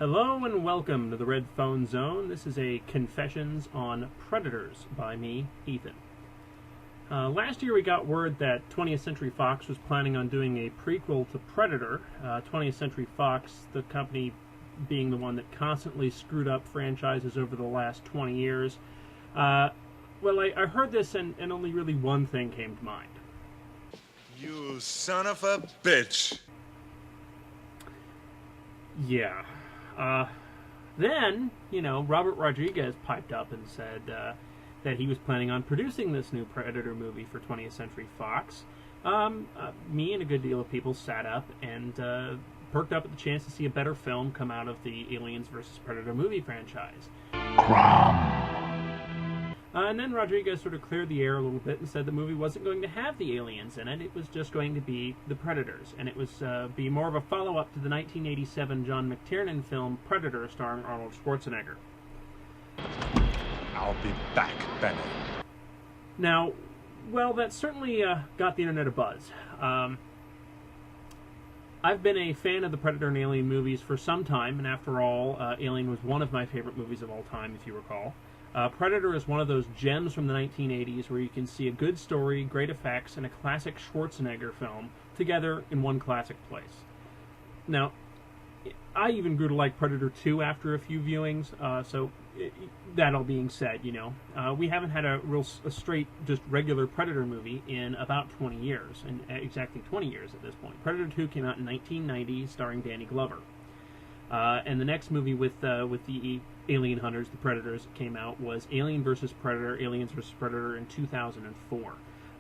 Hello and welcome to the Red Phone Zone. This is a Confessions on Predators by me, Ethan. Last year we got word that 20th Century Fox was planning on doing a prequel to Predator. 20th Century Fox, the company being the one that constantly screwed up franchises over the last 20 years. I heard this and only really one thing came to mind. You son of a bitch. Yeah. Then, Robert Rodriguez piped up and said that he was planning on producing this new Predator movie for 20th Century Fox. Me and a good deal of people sat up and perked up at the chance to see a better film come out of the Aliens vs. Predator movie franchise. And then Rodriguez sort of cleared the air a little bit and said the movie wasn't going to have the aliens in it. It was just going to be the Predators. And it was be more of a follow-up to the 1987 John McTiernan film Predator starring Arnold Schwarzenegger. I'll be back, Benny. Now, well, that certainly got the internet abuzz. I've been a fan of the Predator and Alien movies for some time, and after all, Alien was one of my favorite movies of all time, if you recall. Predator is one of those gems from the 1980s where you can see a good story, great effects, and a classic Schwarzenegger film together in one classic place. Now, I even grew to like Predator 2 after a few viewings, that all being said, we haven't had a straight, just regular Predator movie in about 20 years, and exactly 20 years at this point. Predator 2 came out in 1990, starring Danny Glover. And the next movie with the alien hunters, the Predators, came out was Alien vs. Predator, Aliens vs. Predator in 2004.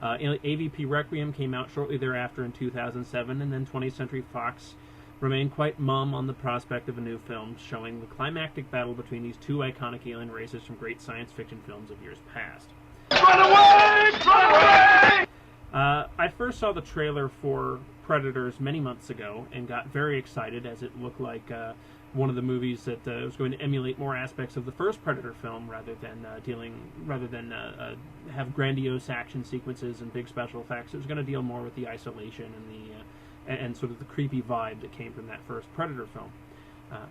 AVP Requiem came out shortly thereafter in 2007, and then 20th Century Fox remained quite mum on the prospect of a new film showing the climactic battle between these two iconic alien races from great science fiction films of years past. Run away! Run away! I first saw the trailer for Predators many months ago and got very excited as it looked like one of the movies that was going to emulate more aspects of the first Predator film rather than have grandiose action sequences and big special effects. It was going to deal more with the isolation and sort of the creepy vibe that came from that first Predator film.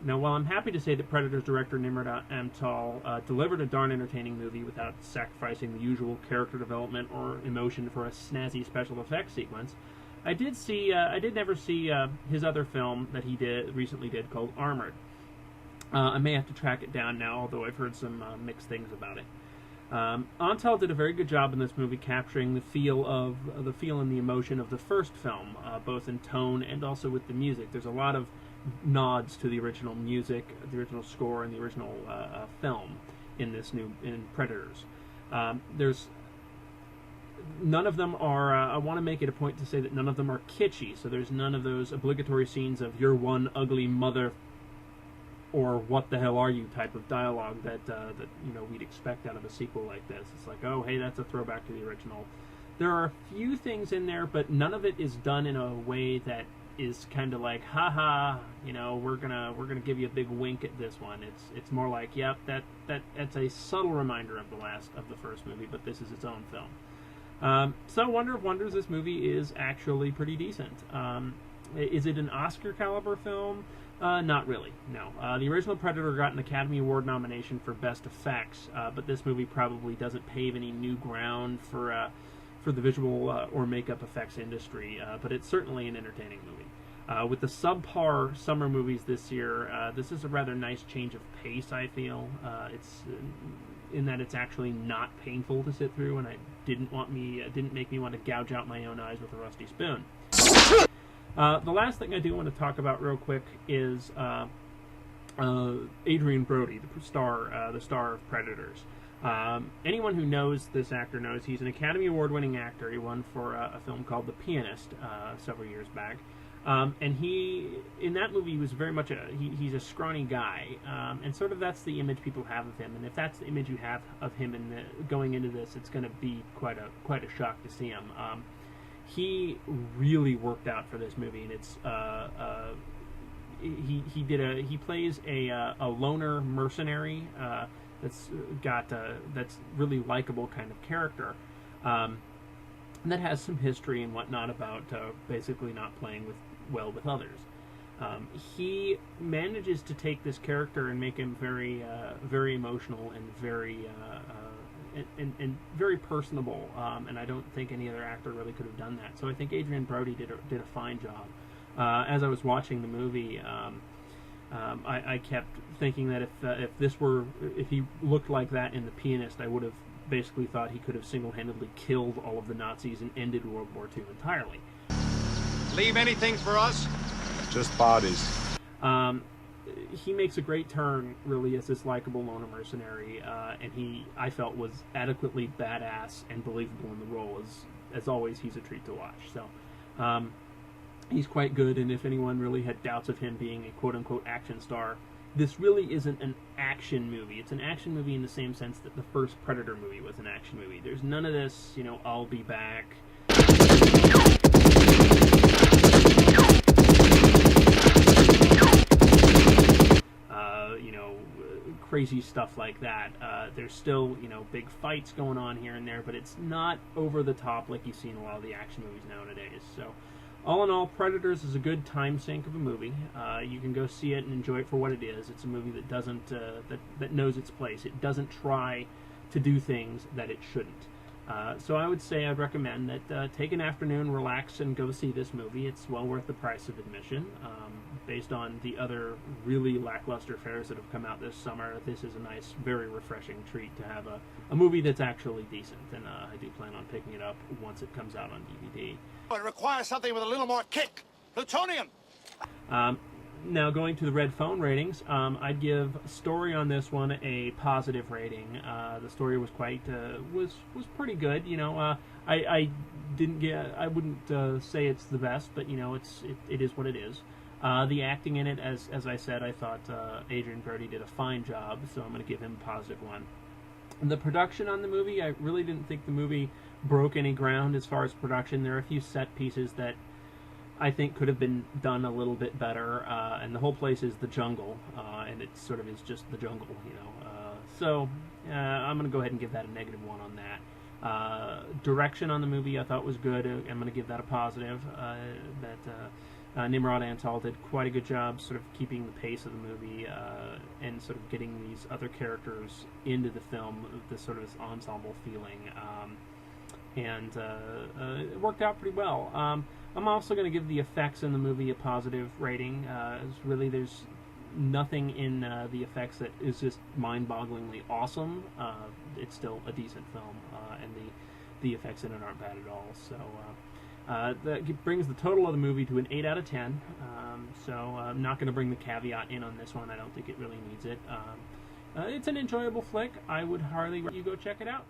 Now, while I'm happy to say that Predator's director Nimrod Amtal delivered a darn entertaining movie without sacrificing the usual character development or emotion for a snazzy special effects sequence, I did never see his other film that he recently did called Armored. I may have to track it down now, although I've heard some mixed things about it. Amtal did a very good job in this movie capturing the feel and the emotion of the first film, both in tone and also with the music. There's a lot of nods to the original music, the original score, and the original film in Predators. There's none of them are. I want to make it a point to say that none of them are kitschy. So there's none of those obligatory scenes of "you're one ugly mother" or "what the hell are you" type of dialogue that we'd expect out of a sequel like this. It's like, oh, hey, that's a throwback to the original. There are a few things in there, but none of it is done in a way that is kind of like, haha, we're gonna give you a big wink at this one. It's more like, yep, that's a subtle reminder of the first movie, but this is its own film. So, Wonder of Wonders, this movie is actually pretty decent. Is it an Oscar caliber film? Not really, no. The original Predator got an Academy Award nomination for Best Effects, but this movie probably doesn't pave any new ground for the visual or makeup effects industry, but it's certainly an entertaining movie. With the subpar summer movies this year, this is a rather nice change of pace, I feel. It's in that it's actually not painful to sit through, and it didn't make me want to gouge out my own eyes with a rusty spoon. The last thing I do want to talk about real quick is Adrian Brody, the star of Predators. Anyone who knows this actor knows he's an Academy Award-winning actor. He won for a film called The Pianist several years back. And in that movie, he was very much he's a scrawny guy, and sort of that's the image people have of him. And if that's the image you have of him going into this, it's going to be quite a shock to see him. He really worked out for this movie, and it's he plays a loner mercenary that's really likable kind of character. And that has some history and whatnot about basically not playing well with others. He manages to take this character and make him very, very emotional and very, and very personable. And I don't think any other actor really could have done that. So I think Adrian Brody did a fine job. As I was watching the movie, I kept thinking that if he looked like that in The Pianist, I would have basically thought he could have single-handedly killed all of the Nazis and ended World War II entirely. Leave anything for us? Just bodies. He makes a great turn, really, as this likable loner mercenary, and I felt, was adequately badass and believable in the role. As always, he's a treat to watch. So, he's quite good, and if anyone really had doubts of him being a quote-unquote action star, this really isn't an action movie. It's an action movie in the same sense that the first Predator movie was an action movie. There's none of this, I'll be back. Crazy stuff like that. There's still, big fights going on here and there, but it's not over the top like you see in a lot of the action movies nowadays. So, all in all, Predators is a good time sink of a movie. You can go see it and enjoy it for what it is. It's a movie that doesn't that knows its place. It doesn't try to do things that it shouldn't. So I would say I'd recommend that take an afternoon, relax, and go see this movie. It's well worth the price of admission. Based on the other really lackluster fares that have come out this summer, this is a nice, very refreshing treat to have a movie that's actually decent. And I do plan on picking it up once it comes out on DVD. It requires something with a little more kick. Plutonium! Now, going to the Red Phone ratings, I'd give story on this one a positive rating. The story was quite was pretty good. I wouldn't say it's the best, but it is what it is. The acting in it, as I said, I thought Adrian Brody did a fine job, so I'm going to give him a positive one. The production on the movie, I really didn't think the movie broke any ground as far as production. There are a few set pieces that I think could have been done a little bit better, and the whole place is the jungle, and it sort of is just the jungle, So I'm going to go ahead and give that a -1 on that. Direction on the movie I thought was good. I'm going to give that a positive. Nimrod Antal did quite a good job sort of keeping the pace of the movie and sort of getting these other characters into the film, this sort of this ensemble feeling, and it worked out pretty well. I'm also going to give the effects in the movie a positive rating. Really, there's nothing in the effects that is just mind-bogglingly awesome. It's still a decent film, and the effects in it aren't bad at all. So that brings the total of the movie to an 8 out of 10. So I'm not going to bring the caveat in on this one. I don't think it really needs it. It's an enjoyable flick. I would highly recommend you go check it out.